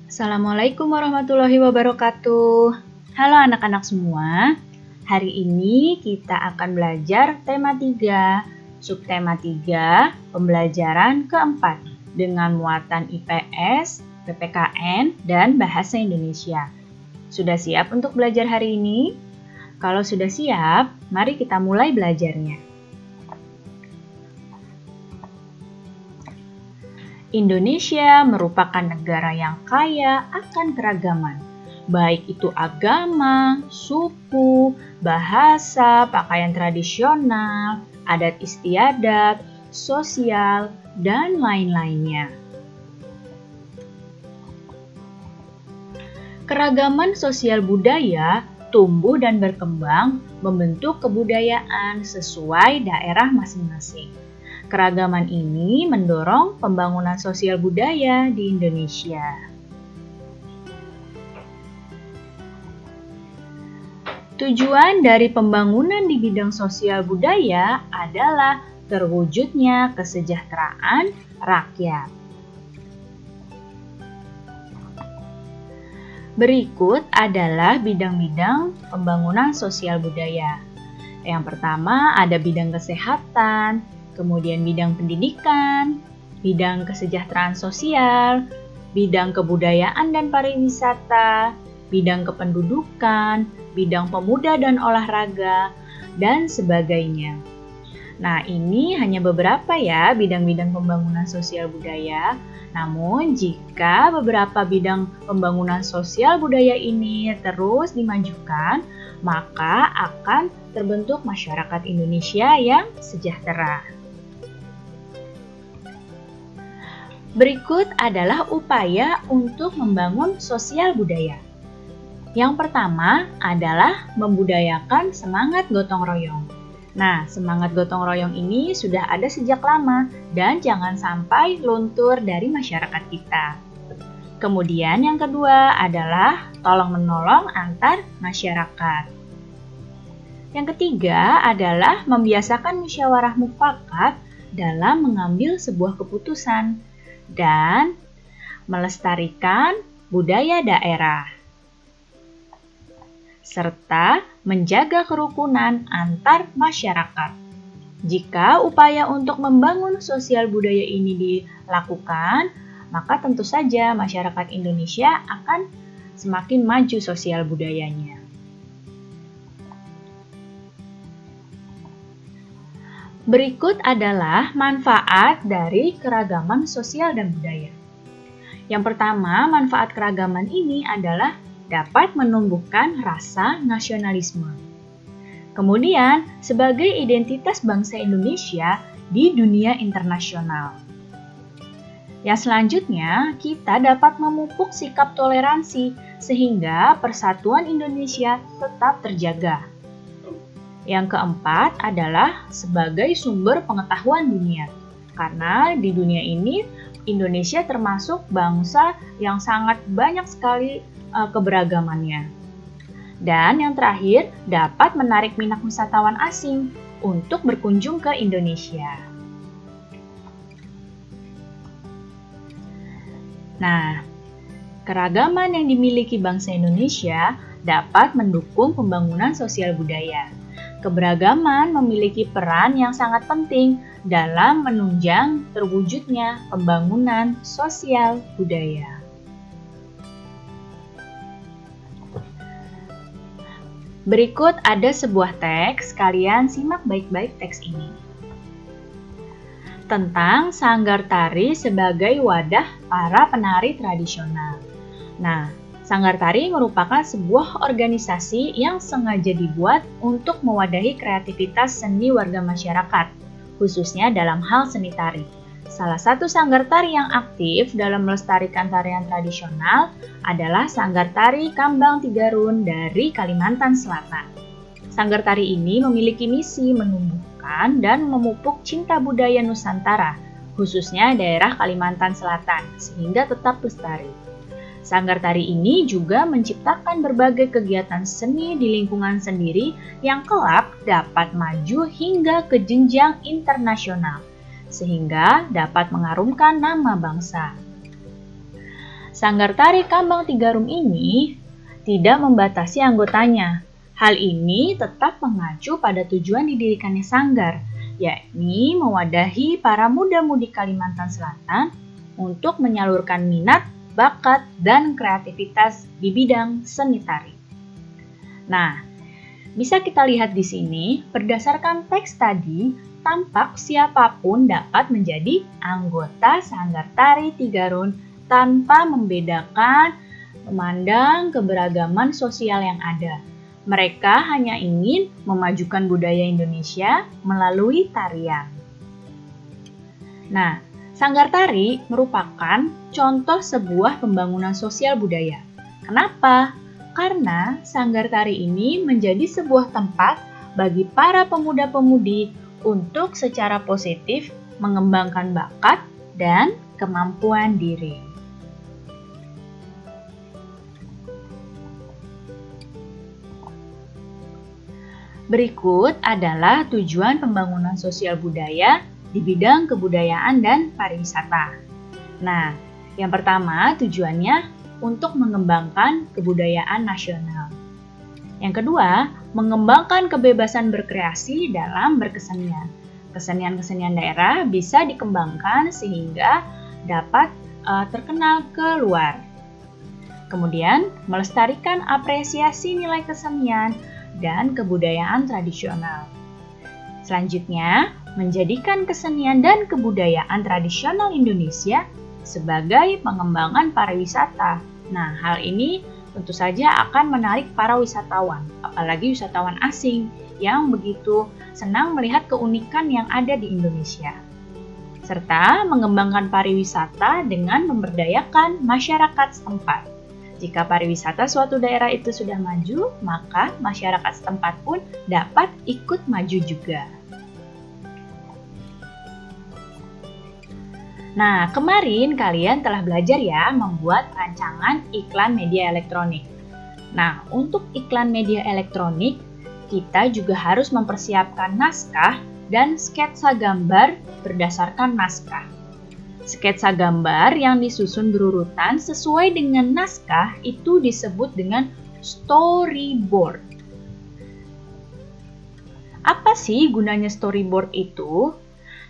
Assalamualaikum warahmatullahi wabarakatuh. Halo anak-anak semua. Hari ini kita akan belajar tema 3, subtema 3, pembelajaran keempat dengan muatan IPS, PPKN, dan Bahasa Indonesia. Sudah siap untuk belajar hari ini? Kalau sudah siap, mari kita mulai belajarnya. Indonesia merupakan negara yang kaya akan keragaman, baik itu agama, suku, bahasa, pakaian tradisional, adat istiadat, sosial, dan lain-lainnya. Keragaman sosial budaya tumbuh dan berkembang membentuk kebudayaan sesuai daerah masing-masing. Keragaman ini mendorong pembangunan sosial budaya di Indonesia. Tujuan dari pembangunan di bidang sosial budaya adalah terwujudnya kesejahteraan rakyat. Berikut adalah bidang-bidang pembangunan sosial budaya. Yang pertama ada bidang kesehatan, kemudian bidang pendidikan, bidang kesejahteraan sosial, bidang kebudayaan dan pariwisata, bidang kependudukan, bidang pemuda dan olahraga, dan sebagainya. Nah, ini hanya beberapa ya bidang-bidang pembangunan sosial budaya. Namun, jika beberapa bidang pembangunan sosial budaya ini terus dimajukan, maka akan terbentuk masyarakat Indonesia yang sejahtera. Berikut adalah upaya untuk membangun sosial budaya. Yang pertama adalah membudayakan semangat gotong royong. Nah, semangat gotong royong ini sudah ada sejak lama dan jangan sampai luntur dari masyarakat kita. Kemudian yang kedua adalah tolong-menolong antar masyarakat. Yang ketiga adalah membiasakan musyawarah mufakat dalam mengambil sebuah keputusan dan melestarikan budaya daerah, serta menjaga kerukunan antar masyarakat. Jika upaya untuk membangun sosial budaya ini dilakukan, maka tentu saja masyarakat Indonesia akan semakin maju sosial budayanya. Berikut adalah manfaat dari keragaman sosial dan budaya. Yang pertama, manfaat keragaman ini adalah dapat menumbuhkan rasa nasionalisme. Kemudian, sebagai identitas bangsa Indonesia di dunia internasional. Yang selanjutnya, kita dapat memupuk sikap toleransi sehingga persatuan Indonesia tetap terjaga. Yang keempat adalah sebagai sumber pengetahuan dunia. Karena di dunia ini, Indonesia termasuk bangsa yang sangat banyak sekali keberagamannya. Dan yang terakhir, dapat menarik minat wisatawan asing untuk berkunjung ke Indonesia. Nah, keragaman yang dimiliki bangsa Indonesia dapat mendukung pembangunan sosial budaya. Keberagaman memiliki peran yang sangat penting dalam menunjang terwujudnya pembangunan sosial budaya. Berikut ada sebuah teks, kalian simak baik-baik teks ini. Tentang sanggar tari sebagai wadah para penari tradisional. Nah, sanggar tari merupakan sebuah organisasi yang sengaja dibuat untuk mewadahi kreativitas seni warga masyarakat, khususnya dalam hal seni tari. Salah satu sanggar tari yang aktif dalam melestarikan tarian tradisional adalah Sanggar Tari Kambang Tigarun dari Kalimantan Selatan. Sanggar tari ini memiliki misi menumbuhkan dan memupuk cinta budaya Nusantara, khususnya daerah Kalimantan Selatan, sehingga tetap lestari. Sanggar tari ini juga menciptakan berbagai kegiatan seni di lingkungan sendiri yang kelak dapat maju hingga ke jenjang internasional, sehingga dapat mengharumkan nama bangsa. Sanggar Tari Kambang Tigarum ini tidak membatasi anggotanya. Hal ini tetap mengacu pada tujuan didirikannya sanggar, yakni mewadahi para muda-mudi Kalimantan Selatan untuk menyalurkan minat, bakat, dan kreativitas di bidang seni tari. Nah, bisa kita lihat di sini, berdasarkan teks tadi, tampak siapapun dapat menjadi anggota Sanggar Tari Tigarum tanpa membedakan memandang keberagaman sosial yang ada. Mereka hanya ingin memajukan budaya Indonesia melalui tarian. Nah, Sanggar Tari merupakan contoh sebuah pembangunan sosial budaya. Kenapa? Karena Sanggar Tari ini menjadi sebuah tempat bagi para pemuda-pemudi untuk secara positif mengembangkan bakat dan kemampuan diri. Berikut adalah tujuan pembangunan sosial budaya di bidang kebudayaan dan pariwisata. Nah, yang pertama tujuannya untuk mengembangkan kebudayaan nasional. Yang kedua, mengembangkan kebebasan berkreasi dalam berkesenian. Kesenian-kesenian daerah bisa dikembangkan sehingga dapat terkenal ke luar. Kemudian, melestarikan apresiasi nilai kesenian dan kebudayaan tradisional. Selanjutnya, menjadikan kesenian dan kebudayaan tradisional Indonesia sebagai pengembangan pariwisata. Nah, hal ini tentu saja akan menarik para wisatawan, apalagi wisatawan asing yang begitu senang melihat keunikan yang ada di Indonesia. Serta mengembangkan pariwisata dengan memberdayakan masyarakat setempat. Jika pariwisata suatu daerah itu sudah maju, maka masyarakat setempat pun dapat ikut maju juga. Nah, kemarin kalian telah belajar ya membuat rancangan iklan media elektronik. Nah, untuk iklan media elektronik, kita juga harus mempersiapkan naskah dan sketsa gambar berdasarkan naskah. Sketsa gambar yang disusun berurutan sesuai dengan naskah itu disebut dengan storyboard. Apa sih gunanya storyboard itu?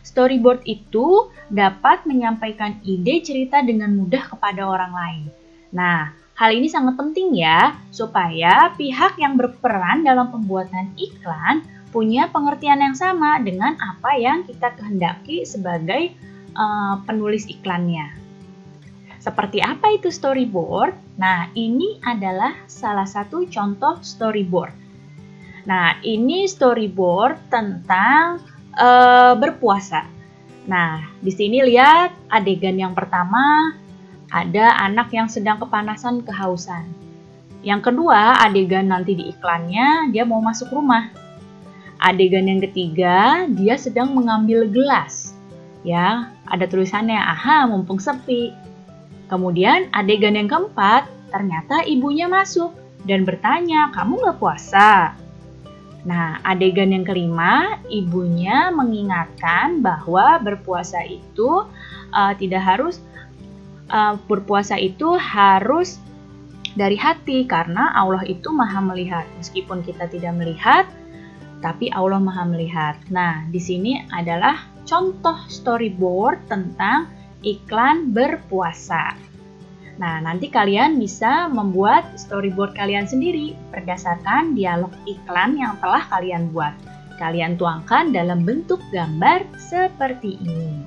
Storyboard itu dapat menyampaikan ide cerita dengan mudah kepada orang lain. Nah, hal ini sangat penting ya, supaya pihak yang berperan dalam pembuatan iklan punya pengertian yang sama dengan apa yang kita kehendaki sebagai penulis iklannya. Seperti apa itu storyboard? Nah, ini adalah salah satu contoh storyboard. Nah, ini storyboard tentang berpuasa. Nah, di sini lihat adegan yang pertama, ada anak yang sedang kepanasan, kehausan. Yang kedua, adegan nanti di iklannya, dia mau masuk rumah. Adegan yang ketiga, dia sedang mengambil gelas. Ya, ada tulisannya, aha, mumpung sepi. Kemudian adegan yang keempat, ternyata ibunya masuk dan bertanya, kamu nggak puasa? Nah, adegan yang kelima, ibunya mengingatkan bahwa berpuasa itu berpuasa itu harus dari hati karena Allah itu Maha melihat. Meskipun kita tidak melihat, tapi Allah Maha melihat. Nah, di sini adalah contoh storyboard tentang iklan berpuasa. Nah, nanti kalian bisa membuat storyboard kalian sendiri berdasarkan dialog iklan yang telah kalian buat. Kalian tuangkan dalam bentuk gambar seperti ini.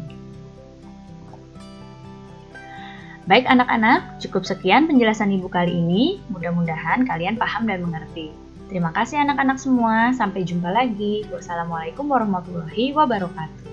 Baik anak-anak, cukup sekian penjelasan Ibu kali ini. Mudah-mudahan kalian paham dan mengerti. Terima kasih anak-anak semua. Sampai jumpa lagi. Wassalamualaikum warahmatullahi wabarakatuh.